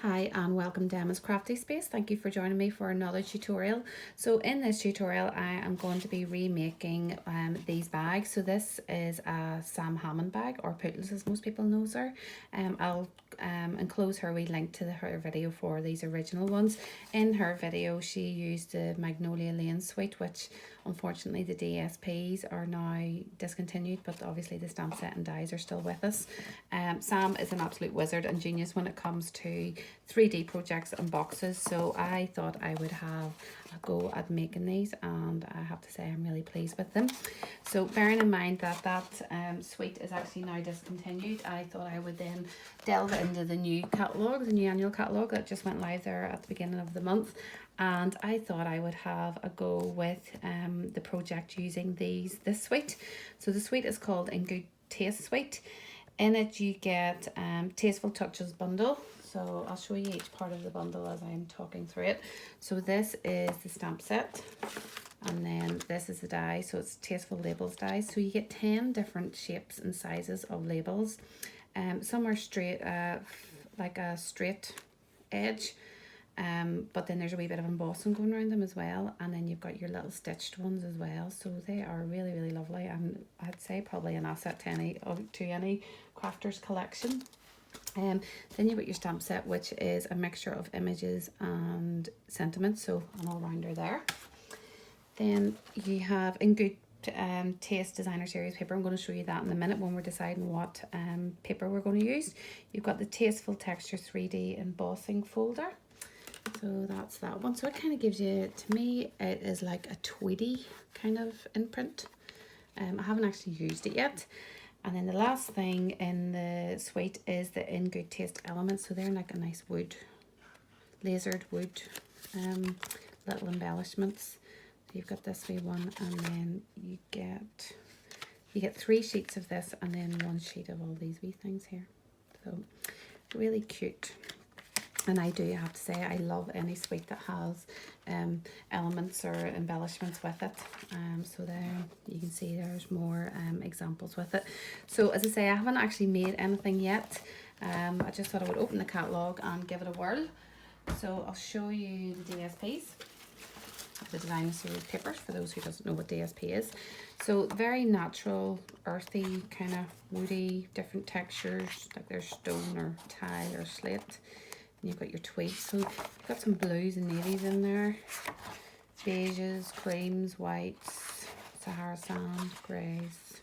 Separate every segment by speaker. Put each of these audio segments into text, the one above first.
Speaker 1: Hi and welcome to Emma's Crafty Space. Thank you for joining me for another tutorial. So in this tutorial I am going to be remaking these bags. So this is a Sam Hammond bag, or Poodles as most people know her. I'll enclose her wee link to her video for these original ones. In her video she used the Magnolia Lane suite, which unfortunately the DSPs are now discontinued, but obviously the stamp set and dies are still with us. Sam is an absolute wizard and genius when it comes to 3D projects and boxes, so I thought I would have a go at making these, and I have to say I'm really pleased with them. So bearing in mind that suite is actually now discontinued, I thought I would then delve into the new catalogue, the new annual catalogue that just went live there at the beginning of the month, and I thought I would have a go with the project using this suite. So the suite is called In Good Taste Suite. In it you get Tasteful Touches bundle. So I'll show you each part of the bundle as I'm talking through it. So this is the stamp set, and then this is the die. So it's Tasteful Labels die. So you get 10 different shapes and sizes of labels. Some are straight, like a straight edge, but then there's a wee bit of embossing going around them as well, and then you've got your little stitched ones as well. So they are really lovely, and I'd say probably an asset to any crafter's collection. Then you've got your stamp set, which is a mixture of images and sentiments, so an all-rounder there. Then you have In Good Taste Designer Series paper. I'm going to show you that in a minute when we're deciding what paper we're going to use. You've got the Tasteful Texture 3D embossing folder. So that's that one. So it kind of gives you, to me, it is like a Tweety kind of imprint. I haven't actually used it yet. And then the last thing in the suite is the In Good Taste elements. So they're like a nice wood, lasered wood, little embellishments. So you've got this wee one, and then you get 3 sheets of this, and then 1 sheet of all these wee things here. So really cute. And I do have to say, I love any suite that has elements or embellishments with it. So there you can see there's more examples with it. So as I say, I haven't actually made anything yet. I just thought I would open the catalogue and give it a whirl. So I'll show you the DSPs, the Designer Series papers, for those who doesn't know what DSP is. So very natural, earthy, kind of woody, different textures, like there's stone or tile or slate. You've got your tweeds, so you've got some blues and navies in there, beiges, creams, whites, Sahara sand, greys,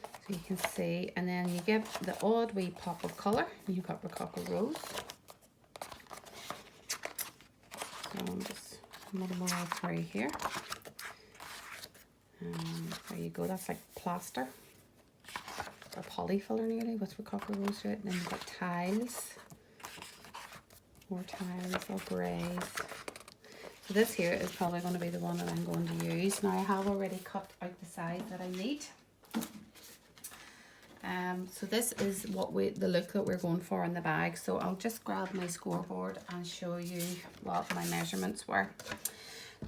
Speaker 1: so you can see. And then you get the odd wee pop of colour. You've got Rocco Rose. So I'm just muddle all through here. There you go, that's like plaster or polyfiller nearly with Rocco Rose to it. And then you've got tiles. More tiles or greys. So this here is probably going to be the one that I'm going to use. Now I have already cut out the size that I need. So this is the look that we're going for in the bag. So I'll just grab my scoreboard and show you what my measurements were.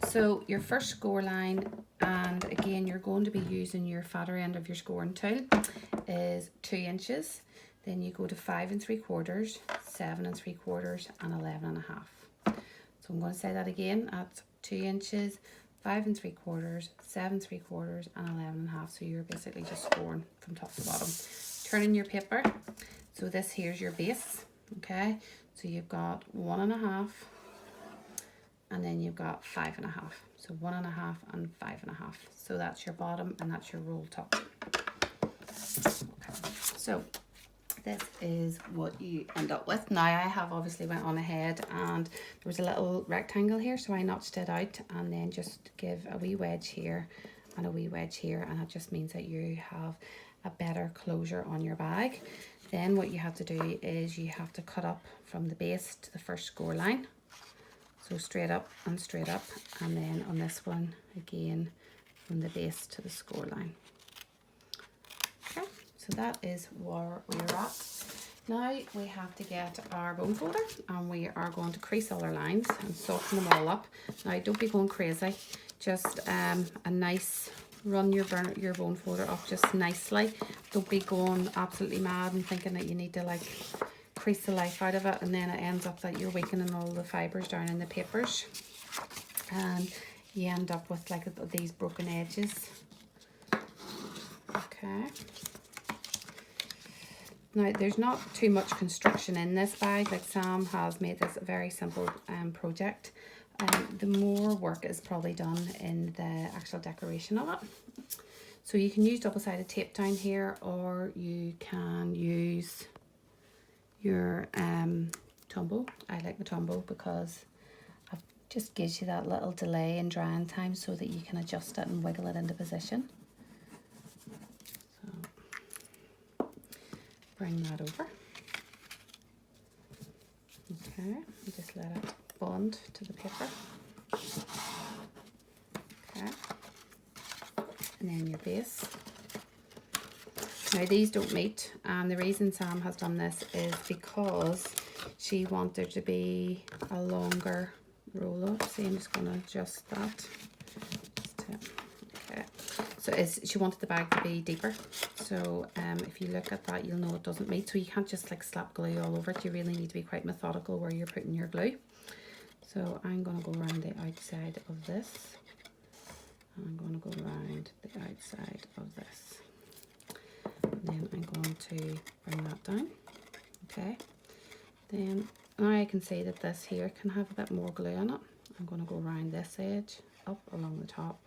Speaker 1: So your first score line, and again you're going to be using your fatter end of your scoring tool, is 2 inches. Then you go to 5 3/4, 7 3/4, and 11 1/2. So I'm going to say that again. At 2 inches, 5 3/4, 7 3/4, and 11 1/2. So you're basically just scoring from top to bottom. Turning your paper. So this here's your base. Okay. So you've got 1 1/2, and then you've got 5 1/2. So 1 1/2 and 5 1/2. So that's your bottom, and that's your roll top. Okay. So this is what you end up with. Now I have obviously went on ahead, and there was a little rectangle here, so I notched it out and then just give a wee wedge here and a wee wedge here, and that just means that you have a better closure on your bag. Then what you have to do is you have to cut up from the base to the first score line. So straight up, and then on this one again from the base to the score line. Okay. So that is where we're at. Now we have to get our bone folder, and we are going to crease all our lines and soften them all up. Now don't be going crazy, just a nice, run your bone folder up just nicely. Don't be going absolutely mad and thinking that you need to like increase the life out of it, and then it ends up that you're weakening all the fibres down in the papers, and you end up with like these broken edges. Okay. Now, there's not too much construction in this bag. Like, Sam has made this a very simple project. The more work is probably done in the actual decoration of it. So you can use double-sided tape down here, or you can use your Tombow. I like the Tombow because it just gives you that little delay in drying time so that you can adjust it and wiggle it into position. Bring that over. Okay, and just let it bond to the paper. Okay, and then your base. Now these don't meet, and the reason Sam has done this is because she wanted to be a longer roll up. So I'm just going to adjust that. Okay, so she wanted the bag to be deeper. So if you look at that, you'll know it doesn't meet. So you can't just like slap glue all over it. You really need to be quite methodical where you're putting your glue. So I'm going to go around the outside of this. And I'm going to go around the outside of this. And then I'm going to bring that down. Okay. Then now I can see that this here can have a bit more glue on it. I'm going to go around this edge, up along the top.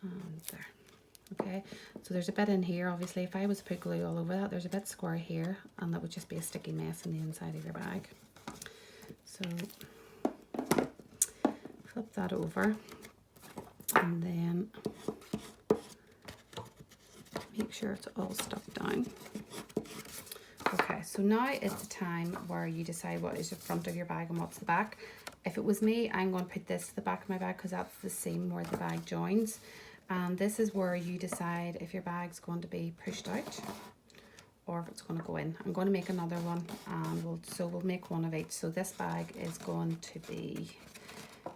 Speaker 1: And there. Okay, so there's a bit in here. Obviously, if I was to put glue all over that, there's a bit square here, and that would just be a sticky mess in the inside of your bag. So flip that over, and then make sure it's all stuck down. Okay, so now is the time where you decide what is the front of your bag and what's the back. If it was me, I'm going to put this to the back of my bag because that's the seam where the bag joins. And this is where you decide if your bag's going to be pushed out or if it's going to go in. I'm going to make another one, and we'll make one of each. So this bag is going to be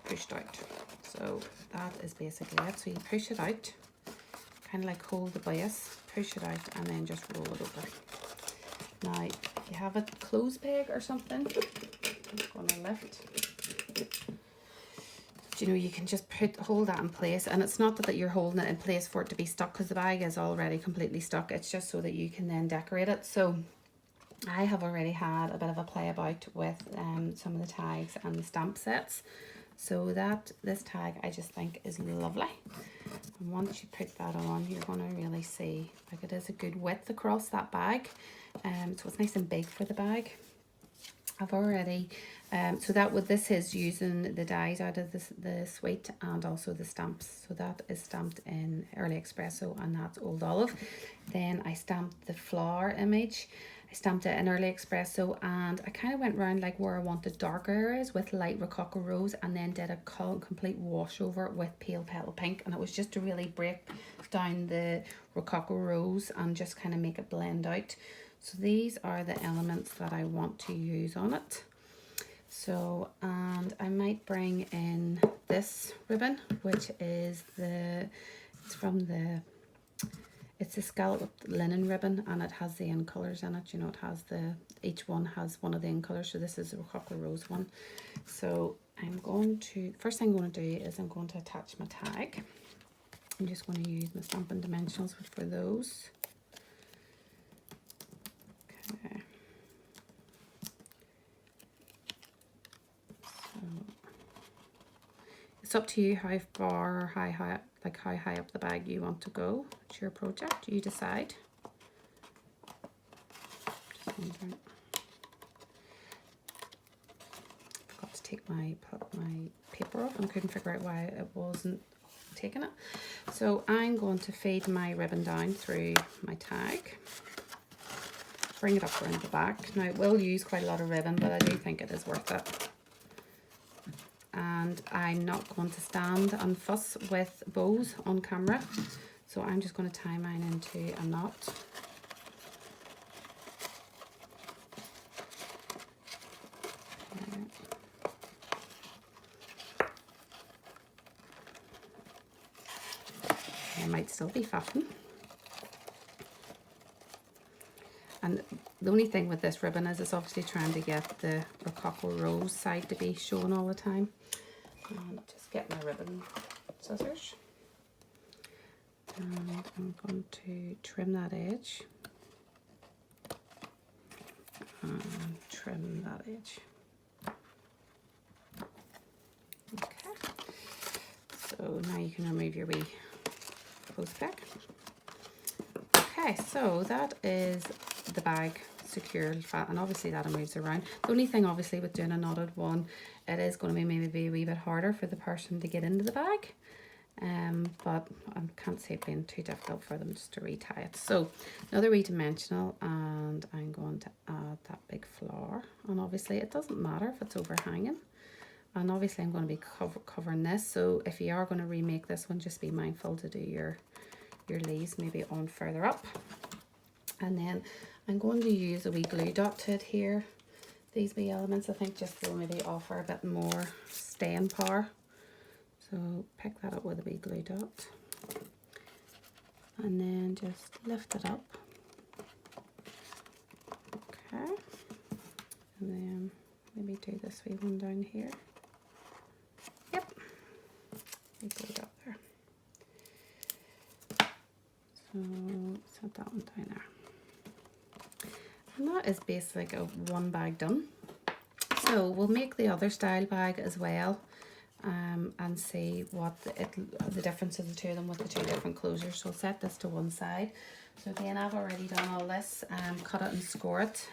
Speaker 1: pushed out. So that is basically it. So you push it out, kind of like hold the base, push it out, and then just roll it over. Now, if you have a clothes peg or something, I'm going to lift. You know, you can just hold that in place, and it's not that you're holding it in place for it to be stuck, because the bag is already completely stuck. It's just so that you can then decorate it. So I have already had a bit of a play about with some of the tags and the stamp sets. So this tag I just think is lovely, and once you put that on, you're going to really see like it is a good width across that bag. So it's nice and big for the bag. I've already this is using the dies out of the suite and also the stamps. So that is stamped in Early Espresso, and that's Old Olive. Then I stamped the flower image. I stamped it in Early Espresso, and I kind of went around like where I wanted darker areas with light Rocco Rose, and then did a complete wash over with pale Petal Pink, and it was just to really break down the Rocco Rose and just kind of make it blend out. So these are the elements that I want to use on it. So, and I might bring in this ribbon, which is it's a scalloped linen ribbon, and it has the in colours in it. You know, it has each one has one of the in colours. So this is the Rocco Rose one. So first thing I'm going to do is I'm going to attach my tag. I'm just going to use my Stampin Dimensionals for those. Okay. So it's up to you how far, how high up the bag you want to go. It's your project. You decide. Forgot to take my paper off, and I couldn't figure out why it wasn't taking it. So I'm going to feed my ribbon down through my tag. Bring it up around the back. Now, it will use quite a lot of ribbon, but I do think it is worth it. And I'm not going to stand and fuss with bows on camera, so I'm just going to tie mine into a knot. I might still be faffing. And the only thing with this ribbon is it's obviously trying to get the Rocco Rose side to be shown all the time. And just get my ribbon scissors. And I'm going to trim that edge. And trim that edge. Okay. So now you can remove your wee clothes peg. Okay, so that is the bag secured flat, and obviously that moves around. The only thing obviously with doing a knotted one, it is going to be maybe a wee bit harder for the person to get into the bag, but I can't see it being too difficult for them just to retie it. So another wee dimensional, and I'm going to add that big flower, and obviously it doesn't matter if it's overhanging, and obviously I'm going to be covering this, so if you are going to remake this one, just be mindful to do your leaves maybe on further up. And then I'm going to use a wee glue dot to adhere these wee elements. I think just will maybe offer a bit more staying power. So pick that up with a wee glue dot. And then just lift it up. Okay. And then maybe do this wee one down here. Yep. Wee glue dot there. So set that one down there. And that is basically one bag done. So we'll make the other style bag as well, and see what the difference of the two of them with the two different closures. So I'll set this to one side. So again, I've already done all this, cut it and score it.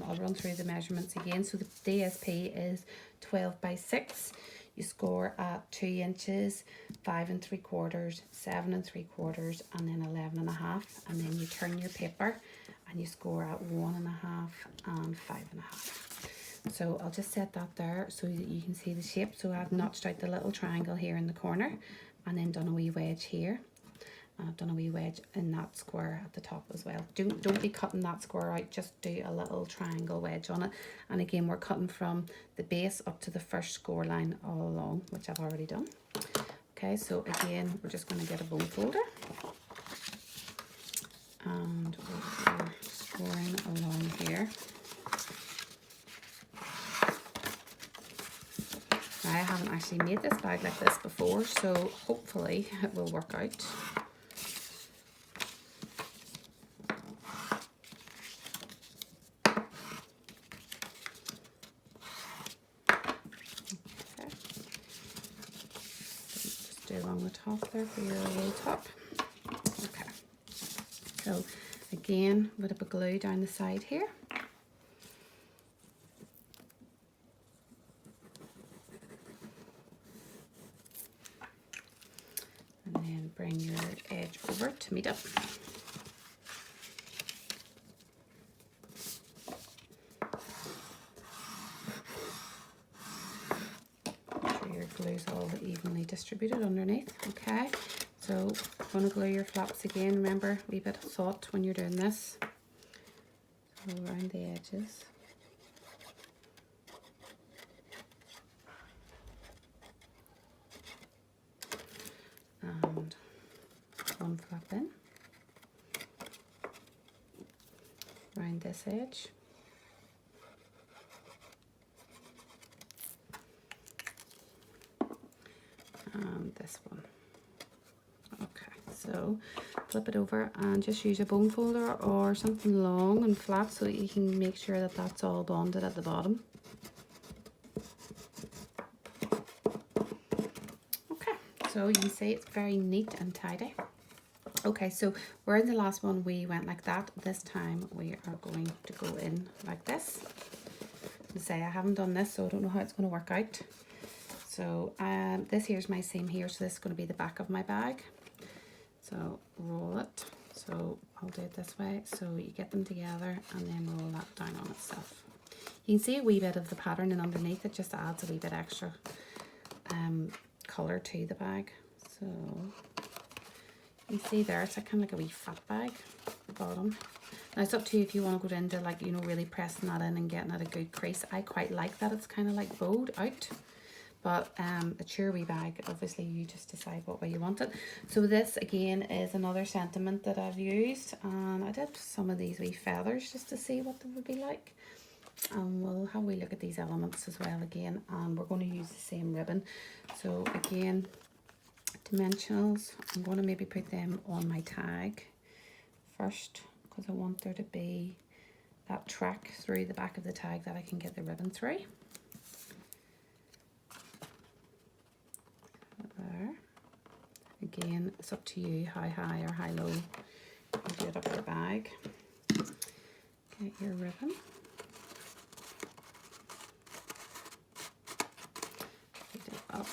Speaker 1: I'll run through the measurements again. So the DSP is 12 by 6. You score at 2 inches, 5 3/4, 7 3/4, and then 11 1/2. And then you turn your paper and you score at 1 1/2 and 5 1/2. So I'll just set that there so that you can see the shape. So I've notched out the little triangle here in the corner, and then done a wee wedge here. And I've done a wee wedge in that square at the top as well. Don't be cutting that square out, just do a little triangle wedge on it. And again, we're cutting from the base up to the first score line all along, which I've already done. Okay, so again, we're just going to get a bone folder. And we're scoring along here. Now, I haven't actually made this bag like this before, so hopefully it will work out. Along the top there for your roll top. Okay, so again with a bit of glue down the side here, and then bring your edge over to meet up. Glue's all evenly distributed underneath. Okay, so I'm going to glue your flaps again. Remember, a wee bit of thought when you're doing this. So around the edges. And one flap in. Around this edge. And this one. Okay, so flip it over and just use a bone folder or something long and flat so that you can make sure that that's all bonded at the bottom. Okay, so you can see it's very neat and tidy. Okay, so where in the last one we went like that, this time we are going to go in like this. As I say, I haven't done this, so I don't know how it's going to work out. So this here's my seam here, so this is going to be the back of my bag. So roll it. So I'll do it this way. So you get them together and then roll that down on itself. You can see a wee bit of the pattern and underneath it just adds a wee bit extra colour to the bag. So you can see there, it's like kind of like a wee fat bag at the bottom. Now it's up to you if you want to go into really pressing that in and getting at a good crease. I quite like that. It's kind of like bowed out. but it's your wee bag. Obviously you just decide what way you want it. So this again is another sentiment that I've used, and I did some of these wee feathers just to see what they would be like. And we'll have a wee look at these elements as well again, and we're going to use the same ribbon. So again, Dimensionals, I'm going to maybe put them on my tag first, because I want there to be that track through the back of the tag that I can get the ribbon through. There. Again, it's up to you how high or how low you do it up your bag. Get your ribbon. Put it up.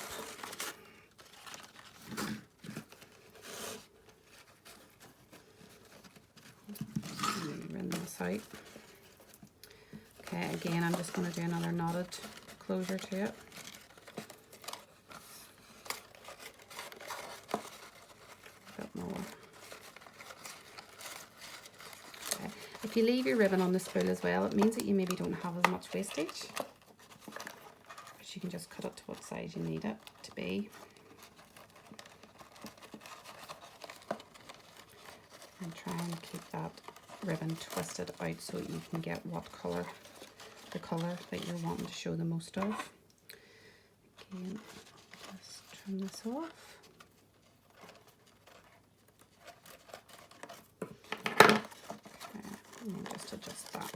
Speaker 1: Ring this out. Okay, again, I'm just going to do another knotted closure to it. A bit more. Okay. If you leave your ribbon on the spool as well, it means that you maybe don't have as much wastage. But you can just cut it to what size you need it to be. And try and keep that ribbon twisted out so you can get what colour, the colour that you're wanting to show the most of. Again, just trim this off. Okay, and then just adjust that.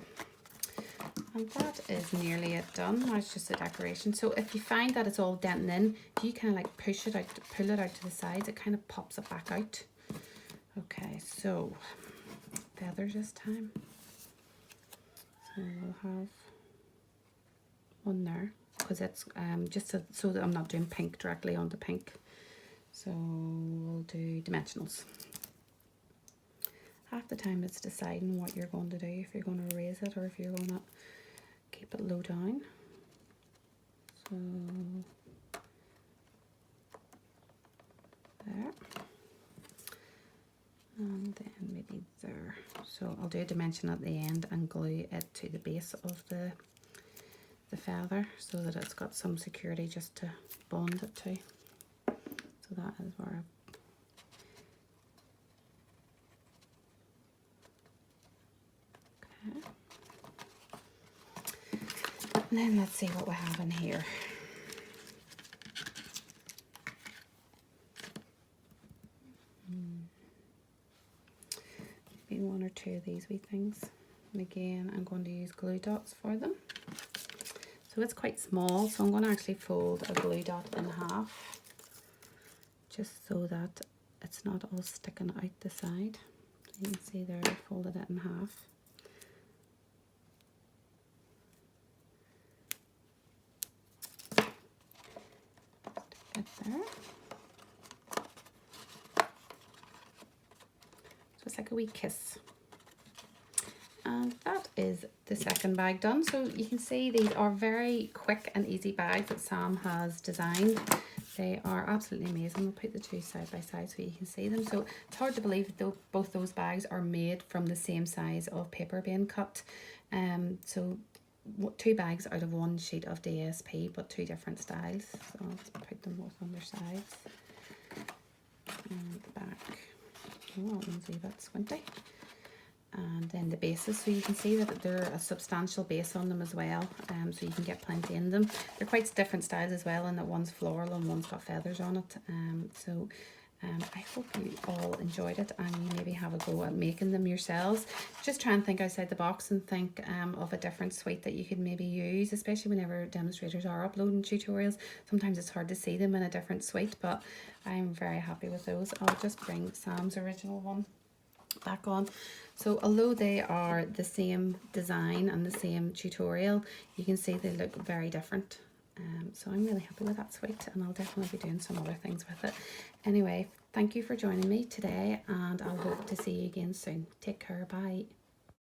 Speaker 1: And that is nearly it done. Now it's just a decoration. So if you find that it's all denting in, if you kind of like push it out, pull it out to the sides, it kind of pops it back out. Okay, so feathers this time. So we'll have one there, because it's just so that I'm not doing pink directly onto pink. So we'll do Dimensionals. Half the time it's deciding what you're going to do, if you're going to raise it or if you're going to keep it low down. So there. And then maybe there. So I'll do a dimension at the end and glue it to the base of the feather so that it's got some security just to bond it to. So that is where okay. And then let's see what we have in here. One or two of these wee things, and again I'm going to use glue dots for them. So it's quite small, so I'm going to actually fold a glue dot in half just so that it's not all sticking out the side. So you can see there I folded it in half. Stick it there. It's like a wee kiss. And that is the second bag done. So you can see these are very quick and easy bags that Sam has designed. They are absolutely amazing. We'll put the two side by side so you can see them. So it's hard to believe that both those bags are made from the same size of paper being cut. So two bags out of one sheet of DSP, but two different styles. So I'll just put them both on their sides. And the back. Oh, that one's a bit squinty. And then the bases, so you can see that they're a substantial base on them as well, so you can get plenty in them. They're quite different styles as well, in that one's floral and one's got feathers on it. I hope you all enjoyed it and you maybe have a go at making them yourselves. Just try and think outside the box and think of a different suite that you could maybe use, especially whenever demonstrators are uploading tutorials. Sometimes it's hard to see them in a different suite, but I'm very happy with those. I'll just bring Sam's original one back on. So although they are the same design and the same tutorial, you can see they look very different. So I'm really happy with that suite, and I'll definitely be doing some other things with it. Anyway, thank you for joining me today, and I'll hope to see you again soon. Take care, bye.